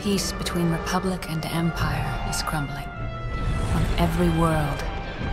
Peace between Republic and Empire is crumbling. On every world,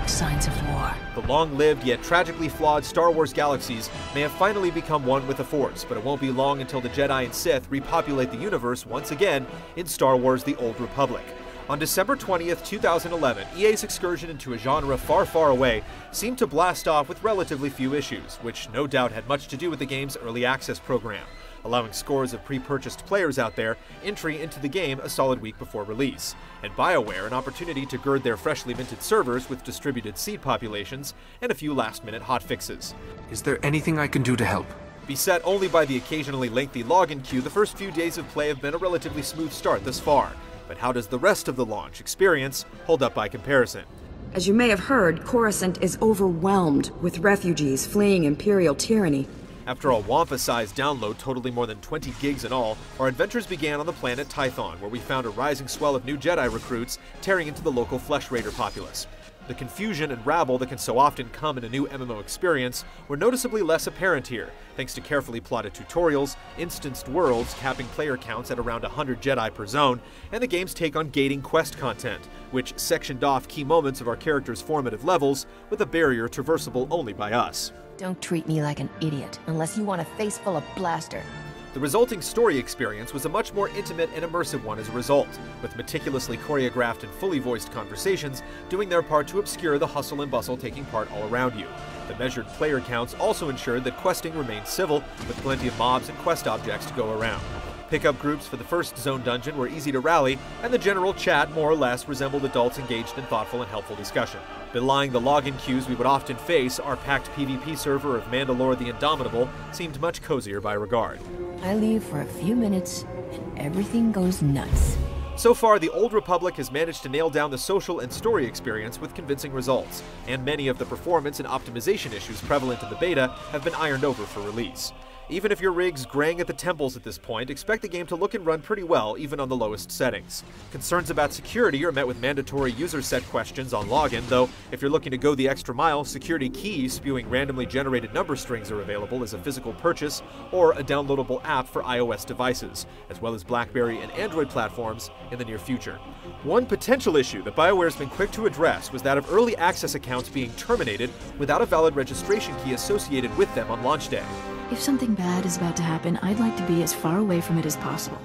signs of war. The long-lived yet tragically flawed Star Wars galaxies may have finally become one with the Force, but it won't be long until the Jedi and Sith repopulate the universe once again in Star Wars: The Old Republic. On December 20th, 2011, EA's excursion into a genre far, far away seemed to blast off with relatively few issues, which no doubt had much to do with the game's early access program, allowing scores of pre-purchased players out there entry into the game a solid week before release, and BioWare an opportunity to gird their freshly minted servers with distributed seed populations and a few last-minute hotfixes. Is there anything I can do to help? Beset only by the occasionally lengthy login queue, the first few days of play have been a relatively smooth start thus far. But how does the rest of the launch experience hold up by comparison? As you may have heard, Coruscant is overwhelmed with refugees fleeing Imperial tyranny. After a Wampa-sized download totaling more than 20 gigs in all, our adventures began on the planet Tython, where we found a rising swell of new Jedi recruits tearing into the local Flesh Raider populace. The confusion and rabble that can so often come in a new MMO experience were noticeably less apparent here, thanks to carefully plotted tutorials, instanced worlds capping player counts at around 100 Jedi per zone, and the game's take on gating quest content, which sectioned off key moments of our characters' formative levels with a barrier traversable only by us. Don't treat me like an idiot, unless you want a face full of blaster. The resulting story experience was a much more intimate and immersive one as a result, with meticulously choreographed and fully voiced conversations doing their part to obscure the hustle and bustle taking part all around you. The measured player counts also ensured that questing remained civil, with plenty of mobs and quest objects to go around. Pickup groups for the first zone dungeon were easy to rally, and the general chat more or less resembled adults engaged in thoughtful and helpful discussion. Belying the login queues we would often face, our packed PvP server of Mandalore the Indomitable seemed much cozier by regard. I leave for a few minutes, and everything goes nuts. So far, the Old Republic has managed to nail down the social and story experience with convincing results, and many of the performance and optimization issues prevalent in the beta have been ironed over for release. Even if your rig's graying at the temples at this point, expect the game to look and run pretty well, even on the lowest settings. Concerns about security are met with mandatory user set questions on login, though if you're looking to go the extra mile, security keys spewing randomly generated number strings are available as a physical purchase or a downloadable app for iOS devices, as well as BlackBerry and Android platforms in the near future. One potential issue that BioWare's been quick to address was that of early access accounts being terminated without a valid registration key associated with them on launch day. If something bad is about to happen, I'd like to be as far away from it as possible.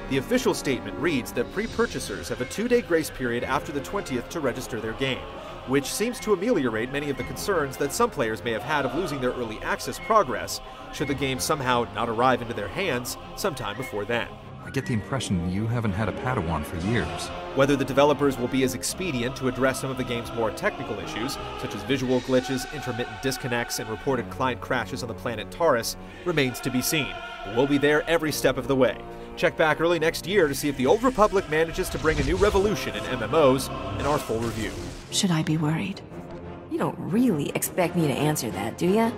The official statement reads that pre-purchasers have a 2-day grace period after the 20th to register their game, which seems to ameliorate many of the concerns that some players may have had of losing their early access progress should the game somehow not arrive into their hands sometime before then. I get the impression you haven't had a Padawan for years. Whether the developers will be as expedient to address some of the game's more technical issues, such as visual glitches, intermittent disconnects, and reported client crashes on the planet Taurus, remains to be seen. But we'll be there every step of the way. Check back early next year to see if the Old Republic manages to bring a new revolution in MMOs in our full review. Should I be worried? You don't really expect me to answer that, do ya?